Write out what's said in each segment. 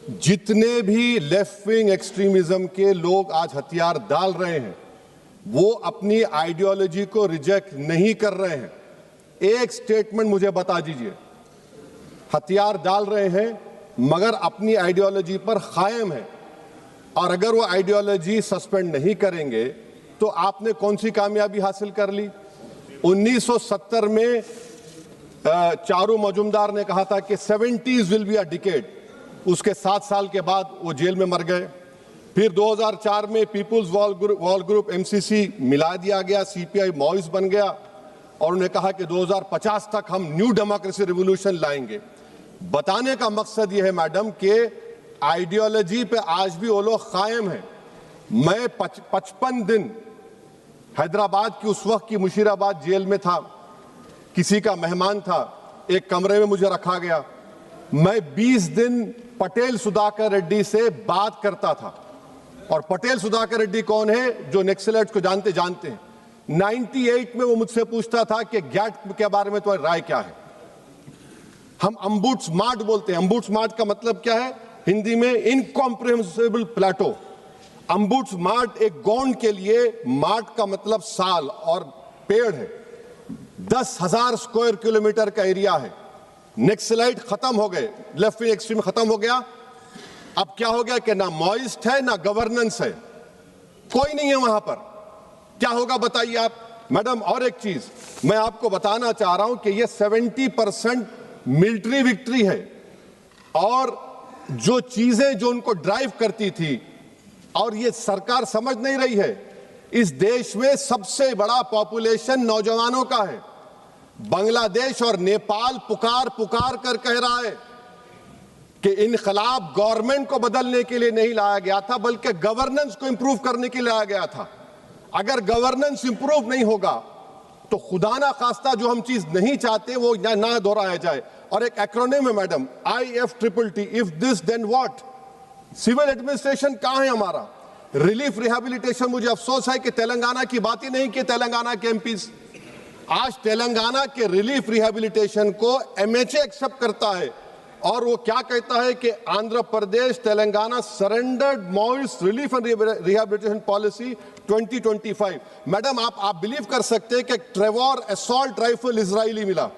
जितने भी left wing extremism के लोग आज हथियार डाल रहे हैं वो अपनी आइडियोलॉजी को रिजेक्ट नहीं कर रहे हैं। एक स्टेटमेंट मुझे बता दीजिए, हथियार डाल रहे हैं मगर अपनी आइडियोलॉजी पर कायम है, और अगर वो आइडियोलॉजी सस्पेंड नहीं करेंगे तो आपने कौन सी कामयाबी हासिल कर ली? 1970 में चारू मजुमदार ने कहा था कि 70s will be a decade, उसके 7 साल के बाद वो जेल में मर गए। फिर 2004 में पीपुल्स वॉल ग्रुप MCC मिला दिया गया, CPI माओइस्ट बन गया, और उन्होंने कहा कि 2050 तक हम न्यू डेमोक्रेसी रिवॉल्यूशन लाएंगे। बताने का मकसद यह है मैडम कि आइडियोलॉजी पे आज भी वो लोग कायम हैं। मैं 55 दिन हैदराबाद की उस वक्त की मुशीराबाद जेल में था, किसी का मेहमान था, एक कमरे में मुझे रखा गया। मैं 20 दिन पटेल सुधाकर रेड्डी से बात करता था, और पटेल सुधाकर रेड्डी कौन है? जो नक्सलाइट्स को जानते हैं। 98 में वो मुझसे पूछता था कि गैट के बारे में तुम्हारी राय क्या है। हम अम्बुड स्मार्ट बोलते हैं। अम्बुड स्मार्ट का मतलब क्या है हिंदी में? इनकॉम्प्रिहेंसिबल प्लेटो। अम्बुड स्मार्ट एक गोंड के लिए मार्ट का मतलब साल और पेड़ है। 10,000 स्क्वायर किलोमीटर का एरिया है। नक्सलाइट खत्म हो गए, लेफ्ट विंग एक्सट्रीम खत्म हो गया। अब क्या हो गया कि ना मॉइस्ट है ना गवर्नेंस है, कोई नहीं है वहां पर। क्या होगा बताइए आप मैडम। और एक चीज मैं आपको बताना चाह रहा हूं कि ये 70% मिलिट्री विक्ट्री है, और जो चीजें जो उनको ड्राइव करती थी, और ये सरकार समझ नहीं रही है। इस देश में सबसे बड़ा पॉपुलेशन नौजवानों का है। बांग्लादेश और नेपाल पुकार कर कह रहा है कि इनकलाब गवर्नमेंट को बदलने के लिए नहीं लाया गया था, बल्कि गवर्नेंस को इंप्रूव करने के लिए लाया गया था। अगर गवर्नेंस इंप्रूव नहीं होगा तो खुदा ना खास्ता जो हम चीज नहीं चाहते वो ना दोहराया जाए। और एक एक्रोनिम है madam, IFTTT, if this then what. Civil administration कहां है हमारा? Relief rehabilitation. मुझे अफसोस है कि तेलंगाना की बात ही नहीं की तेलंगाना के MPs। आज तेलंगाना के रिलीफ रिहैबिलिटेशन को MHA एक्सेप्ट करता है, और वो क्या कहता है कि Andhra Pradesh Telangana surrendered Maoist relief and rehabilitation policy 2025। Madam आप बिलीव कर सकते हैं कि ट्रेवर असॉल्ट राइफल इजरायली मिला,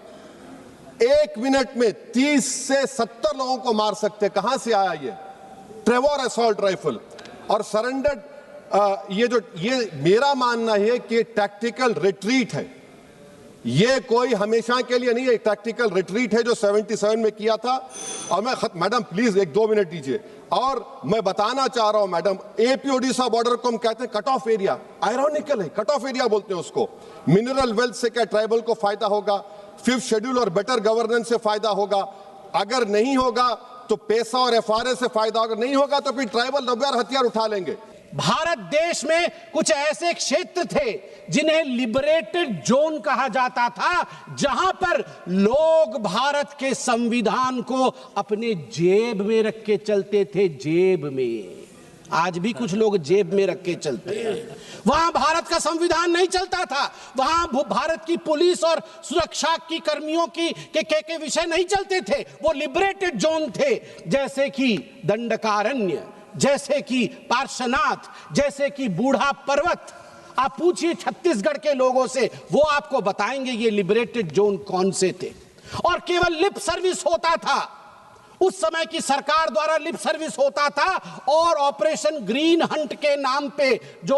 1 मिनट में 30 से 70 लोगों को मार सकते। कहां से आया ये ट्रेवर असॉल्ट राइफल? और सरेंडर्ड ये मेरा मानना है कि टैक्टिकल रिट्रीट है। ये कोई हमेशा के लिए नहीं है, टैक्टिकल रिट्रीट है जो 77 में किया था। और मैं मैडम प्लीज 1-2 मिनट दीजिए। और मैं बताना चाह रहा हूं मैडम, AP ओडिशा बॉर्डर को हम कहते हैं कट ऑफ एरिया। आयरॉनिकल है, कट ऑफ एरिया बोलते हैं उसको। मिनरल वेल्थ से क्या ट्राइबल को फायदा होगा? 5th शेड्यूल और बेटर गवर्नेंस से फायदा होगा। अगर नहीं होगा तो पैसा और FRA से फायदा होगा, नहीं होगा तो फिर ट्राइबल रबर हथियार उठा लेंगे। भारत देश में कुछ ऐसे क्षेत्र थे जिन्हें लिबरेटेड जोन कहा जाता था, जहां पर लोग भारत के संविधान को अपने जेब में रख के चलते थे। जेब में आज भी कुछ लोग जेब में रख के चलते हैं। वहां भारत का संविधान नहीं चलता था, वहां भारत की पुलिस और सुरक्षा की कर्मियों के विषय नहीं चलते थे। वो लिबरेटेड जोन थे, जैसे कि दंडकारण्य, जैसे कि पार्श्वनाथ, जैसे कि बूढ़ा पर्वत। आप पूछिए छत्तीसगढ़ के लोगों से, वो आपको बताएंगे ये लिबरेटेड जोन कौन से थे। और केवल लिप सर्विस होता था, उस समय की सरकार द्वारा लिप सर्विस होता था। और ऑपरेशन ग्रीन हंट के नाम पे जो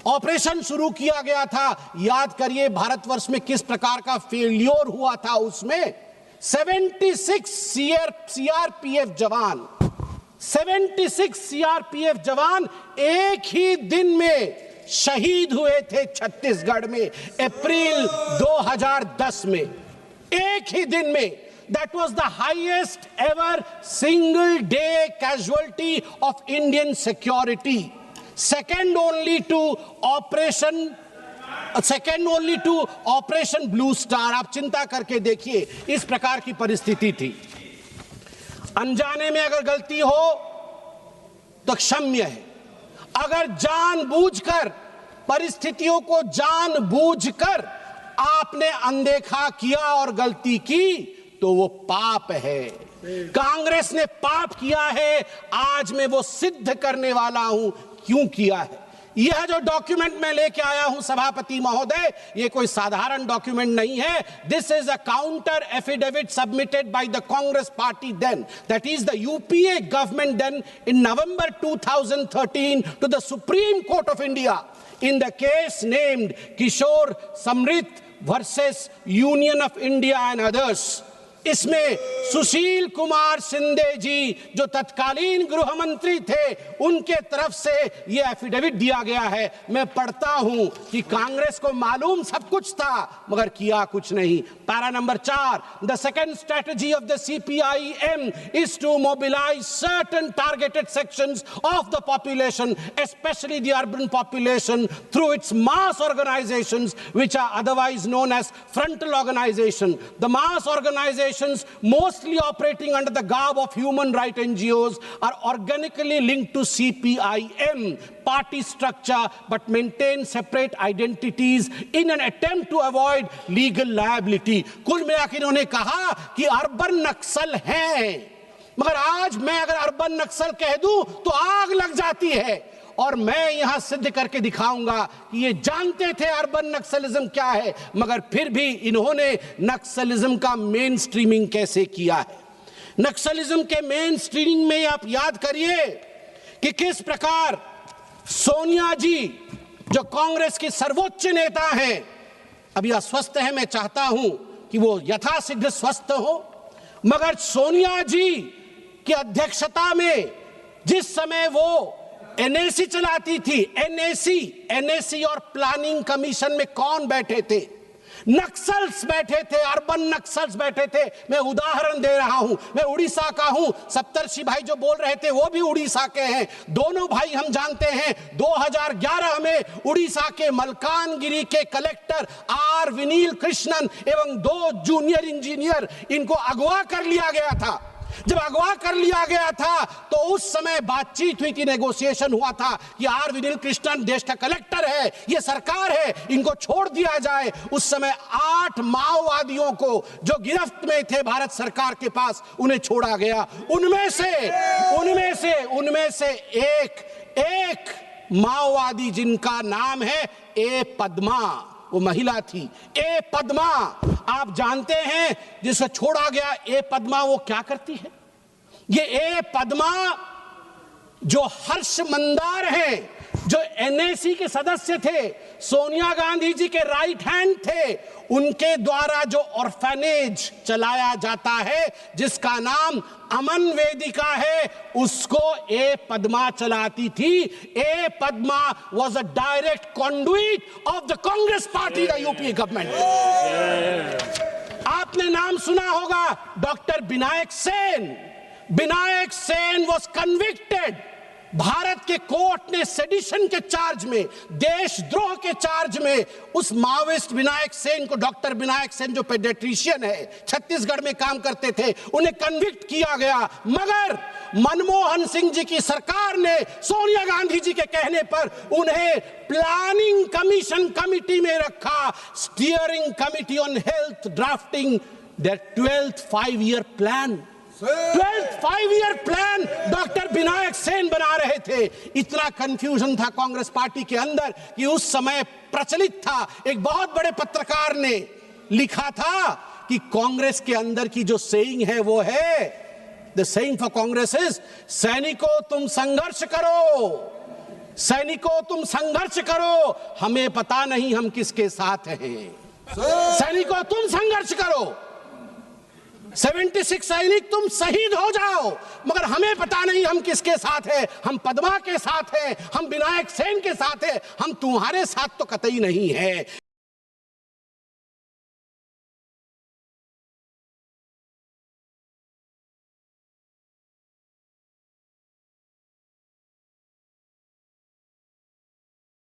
ऑपरेशन शुरू किया गया था, याद करिए भारतवर्ष में किस प्रकार का फेल्योर हुआ था। उसमें 76 CRPF जवान 76 CRPF जवान एक ही दिन में शहीद हुए थे छत्तीसगढ़ में, अप्रैल 2010 में। एक ही दिन में। That was the highest ever single day casualty of Indian security, second only to Operation Blue Star। आप चिंता करके देखिए, इस प्रकार की परिस्थिति थी। अनजाने में अगर गलती हो तो क्षम्य है। अगर जानबूझकर परिस्थितियों को जानबूझकर आपने अनदेखा किया और गलती की तो वो पाप है। कांग्रेस ने पाप किया है, आज मैं वो सिद्ध करने वाला हूं क्यों किया है। यह जो डॉक्यूमेंट मैं लेके आया हूं सभापति महोदय, ये कोई साधारण डॉक्यूमेंट नहीं है। This is a counter affidavit submitted by the Congress party then, that is the UPA government then, in November 2013 to the Supreme Court of India in the case named Kishore Samrit versus Union of India and others। इसमें सुशील कुमार शिंदे जी जो तत्कालीन गृह मंत्री थे, उनके तरफ से यह एफिडेविट दिया गया है। मैं पढ़ता हूं कि कांग्रेस को मालूम सब कुछ था मगर किया कुछ नहीं। Para number 4, the second strategy of the CPIM is to mobilise certain targeted sections of the population, especially the urban population, through its mass organizations which are otherwise known as frontal organization. The mass organizations mostly operating under the garb of human rights NGOs are organically linked to CPIM party structure but maintain separate identities in an attempt to avoid legal liability। कुल मिलाकर इन्होंने कहा कि urban नक्सल हैं, मगर आज मैं अगर अर्बन नक्सल कह दूं तो आग लग जाती है। और मैं यहां सिद्ध करके दिखाऊंगा कि ये जानते थे अर्बन नक्सलिज्म क्या है, मगर फिर भी इन्होंने नक्सलिज्म का मेन स्ट्रीमिंग कैसे किया है। नक्सलिज्म के मेन स्ट्रीमिंग में आप याद करिए कि किस प्रकार सोनिया जी जो कांग्रेस की सर्वोच्च नेता हैं, अभी अस्वस्थ है, मैं चाहता हूं कि वो यथाशीघ्र स्वस्थ हो, मगर सोनिया जी की अध्यक्षता में जिस समय वो NAC चलाती थी, NAC और प्लानिंग कमीशन में कौन बैठे थे? नक्सल्स बैठे थे, अर्बन नक्सल्स बैठे थे। मैं उदाहरण दे रहा हूं, मैं उड़ीसा का हूं, सप्तर्षि भाई जो बोल रहे थे वो भी उड़ीसा के हैं। दोनों भाई हम जानते हैं 2011 में उड़ीसा के मलकानगिरी के कलेक्टर R विनील कृष्णन एवं 2 जूनियर इंजीनियर, इनको अगवा कर लिया गया था। जब अगवा कर लिया गया था तो उस समय बातचीत हुई थी, नेगोशिएशन हुआ था कि R विनील कृष्णन देश का कलेक्टर है, ये सरकार है, इनको छोड़ दिया जाए। उस समय 8 माओवादियों को जो गिरफ्त में थे भारत सरकार के पास, उन्हें छोड़ा गया। उनमें से एक माओवादी जिनका नाम है ए पद्मा, वो महिला थी, ए पद्मा। आप जानते हैं जिसे छोड़ा गया ए पद्मा वो क्या करती है? ये ए पद्मा जो हर्ष मंदार हैं, जो NAC के सदस्य थे, सोनिया गांधी जी के राइट हैंड थे, उनके द्वारा जो ऑर्फेनेज चलाया जाता है जिसका नाम अमन वेदिका है, उसको ए पद्मा चलाती थी। A Padma was a direct conduit of the Congress party, the UP government. आपने नाम सुना होगा doctor Vinayak Sen. Vinayak Sen was convicted. Bharat के कोर्ट ने सेडिशन के चार्ज में, देशद्रोह के चार्ज में उस माओइस्ट विनायक सेन को, डॉक्टर विनायक सेन जो पेडियाट्रिशियन है, छत्तीसगढ़ में काम करते थे, उन्हें कन्विक्ट किया गया। मगर मनमोहन सिंह जी की सरकार ने सोनिया गांधी जी के कहने पर उन्हें प्लानिंग कमीशन कमिटी में रखा, steering committee on health, drafting the 12th 5-year plan. 12th 5-year plan doctor Vinayak Sen बना रहे थे। इतना कंफ्यूजन था कांग्रेस पार्टी के अंदर कि उस समय प्रचलित था, एक बहुत बड़े पत्रकार ने लिखा था कि कांग्रेस के अंदर की जो सेइंग है वो है, the saying for Congress is, सैनिकों तुम संघर्ष करो, सैनिकों तुम संघर्ष करो, हमें पता नहीं हम किसके साथ हैं। सैनिकों तुम संघर्ष करो, 76 सैनिक तुम शहीद हो जाओ, मगर हमें पता नहीं हम किसके साथ हैं। हम पद्मा के साथ हैं, हम विनायक सेन के साथ हैं, हम तुम्हारे साथ तो कतई नहीं है।